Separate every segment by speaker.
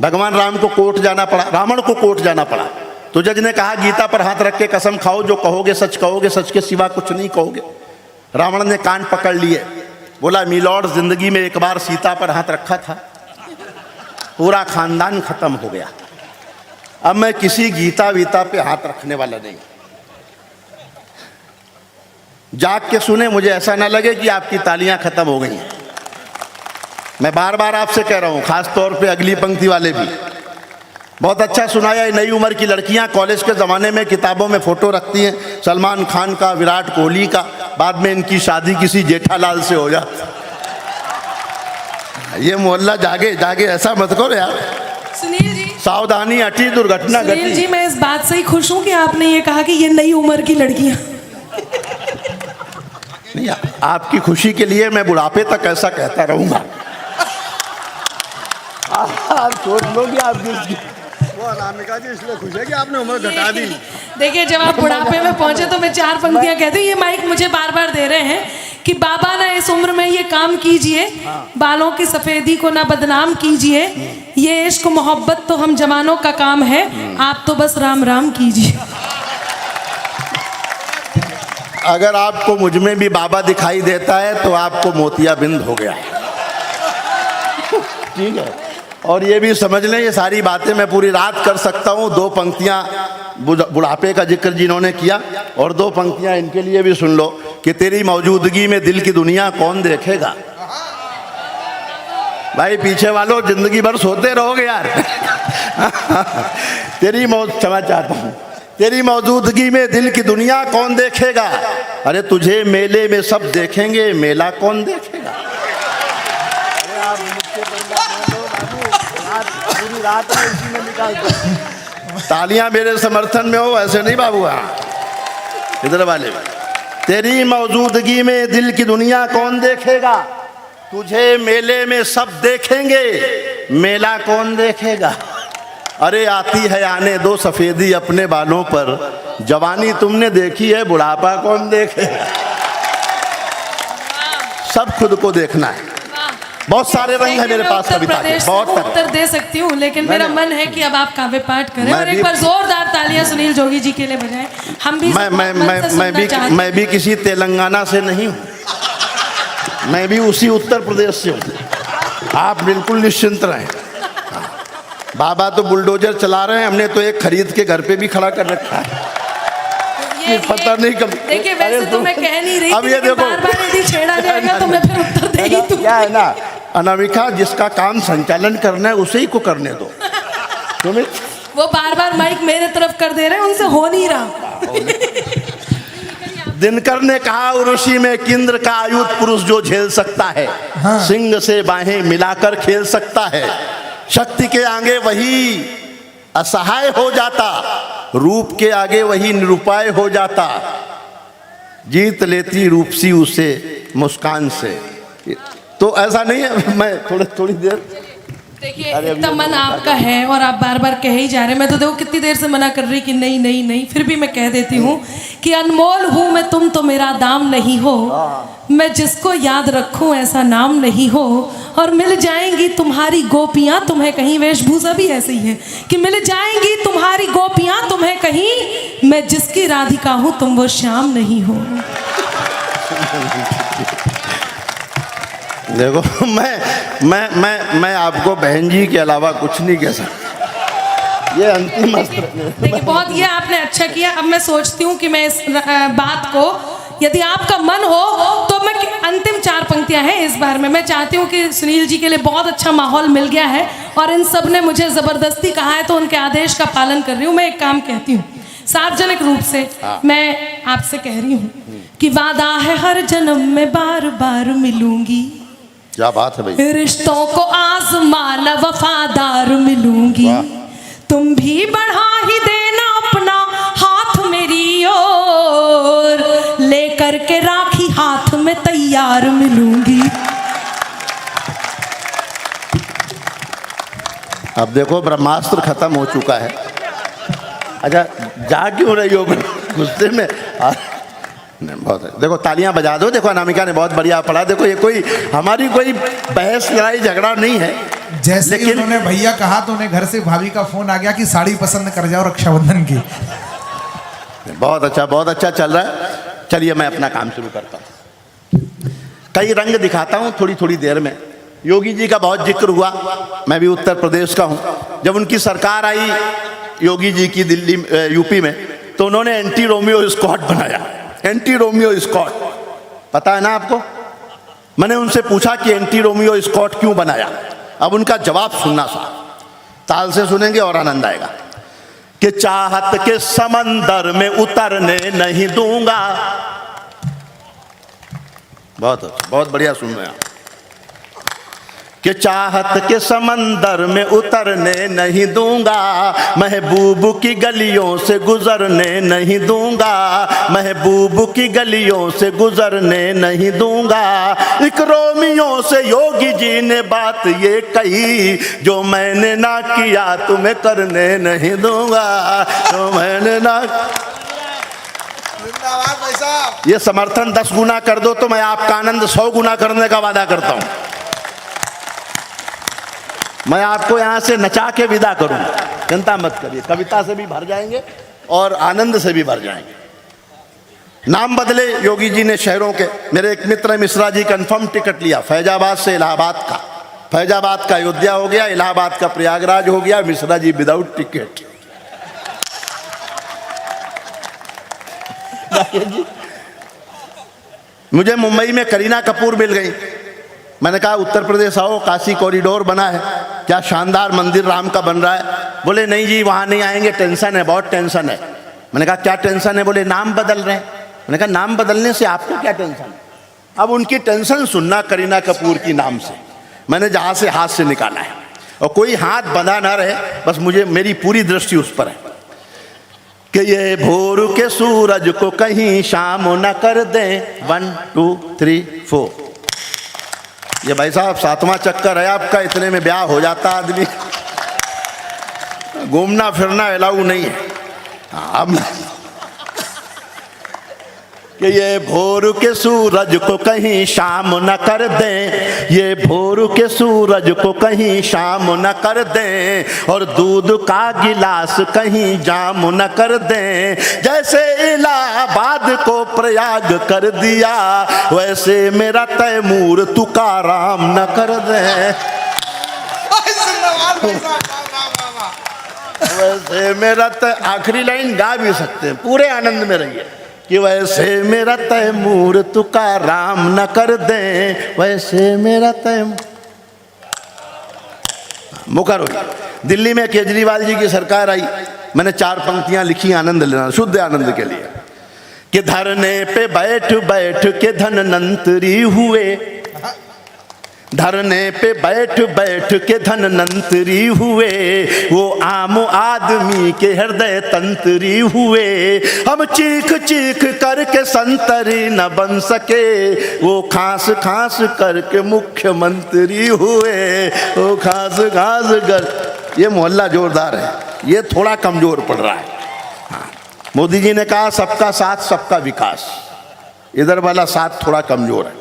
Speaker 1: भगवान राम को कोर्ट जाना पड़ा, रावण को कोर्ट जाना पड़ा। तो जज ने कहा गीता पर हाथ रख के कसम खाओ, जो कहोगे सच के सिवा कुछ नहीं कहोगे। रावण ने कान पकड़ लिए, बोला मिलॉर्ड जिंदगी में एक बार सीता पर हाथ रखा था, पूरा खानदान खत्म हो गया, अब मैं किसी गीता वीता पे हाथ रखने वाला नहीं। जाग के सुने, मुझे ऐसा ना लगे कि आपकी तालियां खत्म हो गई हैं। मैं बार बार आपसे कह रहा हूं, खास तौर पे अगली पंक्ति वाले भी, बहुत अच्छा सुनाया। नई उम्र की लड़कियां कॉलेज के ज़माने में किताबों में फ़ोटो रखती हैं सलमान खान का, विराट कोहली का, बाद में इनकी शादी किसी जेठालाल से हो जाती। ये मोहल्ला जागे जागे, ऐसा मत करो यार।
Speaker 2: सुनील जी,
Speaker 1: सावधानी हटी दुर्घटना घटी।
Speaker 2: सुनील जी, मैं इस बात से ही खुश हूँ कि आपने ये कहा कि ये नई उम्र की लड़कियां।
Speaker 1: नहीं, आपकी खुशी के लिए मैं बुढ़ापे तक ऐसा कहता रहूंगा। आप सोच लो कि आप
Speaker 3: वो अनामिका जी इसलिए खुश है कि आपने उम्र घटा दी।
Speaker 2: देखिए, जब आप बुढ़ापे में पहुंचे तो मैं 4 पंक्तियां कहती हूँ। ये माइक मुझे बार बार दे रहे हैं कि बाबा ना इस उम्र में ये काम कीजिए, बालों की सफेदी को ना बदनाम कीजिए, ये इश्क मोहब्बत तो हम जवानों का काम है, आप तो बस राम राम कीजिए।
Speaker 1: अगर आपको मुझ में भी बाबा दिखाई देता है तो आपको मोतियाबिंद हो गया है, ठीक है। और ये भी समझ लें, ये सारी बातें मैं पूरी रात कर सकता हूँ। 2 पंक्तियाँ बुढ़ापे का जिक्र जिन्होंने किया, और 2 पंक्तियाँ इनके लिए भी सुन लो कि तेरी मौजूदगी में दिल की दुनिया कौन देखेगा। भाई पीछे वालों, जिंदगी भर सोते रहोगे यार। क्षमा चाहता हूँ। तेरी मौजूदगी में दिल की दुनिया कौन देखेगा, अरे तुझे मेले में सब देखेंगे, मेला कौन देखेगा। पूरी रात में इसी में निकाल दो। तालियां मेरे समर्थन में हो, ऐसे नहीं बाबू। इधर वाले, तेरी मौजूदगी में दिल की दुनिया कौन देखेगा, तुझे मेले में सब देखेंगे, मेला कौन देखेगा। अरे आती है आने दो सफेदी अपने बालों पर, जवानी तुमने देखी है, बुढ़ापा कौन देखेगा। सब खुद को देखना है। बहुत सारे रंग है मेरे पास कविता के, बहुत
Speaker 2: उत्तर दे सकती हूँ, लेकिन मेरा मन है कि अब आप काव्य पाठ करें और एक बार जोरदार तालियां सुनील जोगी जी के लिए बजाएं। हम भी
Speaker 1: मैं भी किसी तेलंगाना से नहीं हूँ, मैं भी उसी उत्तर प्रदेश से हूँ। आप बिल्कुल निश्चिंत रहें। बाबा तो बुलडोजर चला रहे हैं, हमने तो एक खरीद के घर पे भी खड़ा कर रखा है। ये पता नहीं कब।
Speaker 2: देखिए, वैसे तो मैं कह नहीं रही,
Speaker 1: अब ये देखो,
Speaker 2: बार-बार यदि छेड़ा जाएगा तो मैं फिर उत्तर दे ही दूंगी।
Speaker 1: क्या है ना अनामिका, जिसका काम संचालन करना है उसे ही को करने दो। तुम्हें
Speaker 2: वो बार बार माइक मेरे तरफ कर दे रहे हैं, उनसे हो नहीं रहा।
Speaker 1: दिनकर ने कहा उर्वशी में किंद्र का आयुध पुरुष जो झेल सकता है, सिंह से बाहें मिलाकर खेल सकता है, शक्ति के आगे वही असहाय हो जाता, रूप के आगे वही निरुपाय हो जाता, जीत लेती रूपसी उसे मुस्कान से। तो ऐसा नहीं है, मैं थोड़ी देर,
Speaker 2: देखिए इतना मन आपका है और आप बार बार कह ही जा रहे हैं। मैं तो देखो कितनी देर से मना कर रही कि नहीं नहीं नहीं, फिर भी मैं कह देती हूँ कि अनमोल हूँ मैं, तुम तो मेरा दाम नहीं हो, मैं जिसको याद रखूं ऐसा नाम नहीं हो, और मिल जाएंगी तुम्हारी गोपियाँ तुम्हें कहीं, वेशभूषा भी ऐसी है कि मिल जाएंगी तुम्हारी गोपियाँ तुम्हें कहीं, मैं जिसकी राधिका हूँ तुम वो श्याम नहीं हो।
Speaker 1: देखो मैं आपको बहन जी के अलावा कुछ नहीं कह सकता, ये अंतिम अस्त्र।
Speaker 2: देखिए बहुत ये आपने अच्छा किया। अब मैं सोचती हूँ कि मैं इस बात को, यदि आपका मन हो तो मैं अंतिम 4 पंक्तियां हैं इस बार में, मैं चाहती हूँ कि सुनील जी के लिए बहुत अच्छा माहौल मिल गया है और इन सब ने मुझे ज़बरदस्ती कहा है तो उनके आदेश का पालन कर रही हूँ। मैं एक काम कहती हूँ, सार्वजनिक रूप से मैं आपसे कह रही हूँ कि वादा है हर जन्म में बार बार मिलूंगी,
Speaker 1: क्या बात है भाई,
Speaker 2: रिश्तों को आजमाना वफादार मिलूंगी, तुम भी बढ़ा ही देना अपना हाथ मेरी ओर, लेकर के राखी हाथ में तैयार मिलूंगी।
Speaker 1: अब देखो ब्रह्मास्त्र खत्म हो चुका है। अच्छा जा क्यों रही हो गुस्से में? बहुत है। देखो तालियां बजा दो। देखो अनामिका ने बहुत बढ़िया पढ़ा। देखो ये कोई हमारी कोई बहस लड़ाई झगड़ा नहीं है,
Speaker 4: जैसे ही उन्होंने भैया कहा तो उन्हें घर से भाभी का फोन आ गया कि साड़ी पसंद कर जाओ रक्षाबंधन की।
Speaker 1: बहुत अच्छा चल रहा है। चलिए मैं अपना काम शुरू करता हूँ। कई रंग दिखाता हूँ थोड़ी थोड़ी देर में। योगी जी का बहुत जिक्र हुआ, मैं भी उत्तर प्रदेश का हूँ। जब उनकी सरकार आई योगी जी की दिल्ली यूपी में, तो उन्होंने एंटी रोमियो स्क्वाड बनाया। एंटी रोमियो स्क्वाड पता है ना आपको? मैंने उनसे पूछा कि एंटी रोमियो स्क्वाड क्यों बनाया। अब उनका जवाब सुनना साहब, ताल से सुनेंगे और आनंद आएगा। कि चाहत के समंदर में उतरने नहीं दूंगा। बहुत बढ़िया सुन रहे हैं आप। कि चाहत के समंदर में उतरने नहीं दूंगा, महबूब की गलियों से गुजरने नहीं दूंगा, महबूब की गलियों से गुजरने नहीं दूंगा। एक रोमियो से योगी जी ने बात ये कही, जो मैंने ना किया तुम्हें करने नहीं दूंगा, जो मैंने ना। ये समर्थन 10 गुना कर दो तो मैं आपका आनंद 100 गुना करने का वादा करता हूं। मैं आपको यहां से नचा के विदा करूंगा, चिंता मत करिए। कविता से भी भर जाएंगे और आनंद से भी भर जाएंगे। नाम बदले योगी जी ने शहरों के। मेरे एक मित्र मिश्रा जी कंफर्म टिकट लिया फैजाबाद से इलाहाबाद का। फैजाबाद का अयोध्या हो गया, इलाहाबाद का प्रयागराज हो गया। Mishra ji without ticket. मुझे मुंबई में करीना कपूर मिल गई। मैंने कहा उत्तर प्रदेश आओ, काशी कॉरिडोर बना है, क्या शानदार मंदिर राम का बन रहा है। बोले नहीं जी वहाँ नहीं आएंगे, टेंशन है, बहुत टेंशन है। मैंने कहा क्या टेंशन है? बोले नाम बदल रहे हैं। मैंने कहा नाम बदलने से आपको क्या टेंशन है? अब उनकी टेंशन सुनना करीना कपूर की नाम से। मैंने जहाँ से हाथ से निकाला है, और कोई हाथ बंधा ना रहे, बस मुझे मेरी पूरी दृष्टि उस पर है कि ये भोर के सूरज को कहीं शाम न कर दे। 1 2 3 4। ये भाई साहब 7वां चक्कर है आपका, इतने में ब्याह हो जाता आदमी। घूमना फिरना अलाउ नहीं है। अब कि ये भोर के सूरज को कहीं शाम न कर दें, ये भोर के सूरज को कहीं शाम न कर दें, और दूध का गिलास कहीं जाम न कर दें। जैसे इलाहाबाद को प्रयाग कर दिया, वैसे मेरा तैमूर तुकाराम न कर दें। वैसे मेरा आखिरी लाइन गा भी सकते हैं, पूरे आनंद में रहिए। कि वैसे मेरा तैमूर तुकाराम न कर दें, वैसे मेरा तैमूर। मुकर हो। दिल्ली में केजरीवाल जी की सरकार आई, मैंने 4 पंक्तियां लिखी आनंद लेना, शुद्ध आनंद के लिए। कि धरने पे बैठ बैठ के धनवंतरी हुए, धरने पे बैठ बैठ के धनवंतरी हुए, वो आम आदमी के हृदय तंत्री हुए। हम चीख चीख करके संतरी न बन सके, वो खांस खांस करके मुख्यमंत्री हुए, वो खांस खांस कर। ये मोहल्ला जोरदार है, ये थोड़ा कमजोर पड़ रहा है। हाँ। मोदी जी ने कहा सबका साथ सबका विकास, इधर वाला साथ थोड़ा कमजोर है।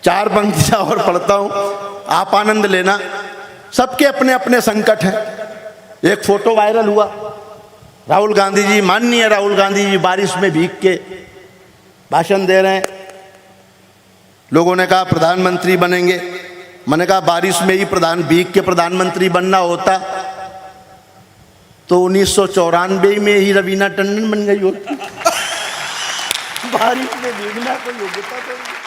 Speaker 1: 4 पंक्तियां और पढ़ता हूं, आप आनंद लेना। सबके अपने अपने संकट हैं। एक फोटो वायरल हुआ, राहुल गांधी जी, माननीय राहुल गांधी जी बारिश में भीग के भाषण दे रहे हैं। लोगों ने कहा प्रधानमंत्री बनेंगे। मैंने कहा बारिश में ही भीग के प्रधानमंत्री बनना होता तो 1994 में ही रवीना टंडन बन गई होती। बारिश में भीगना कोई योग्यता तो नहीं।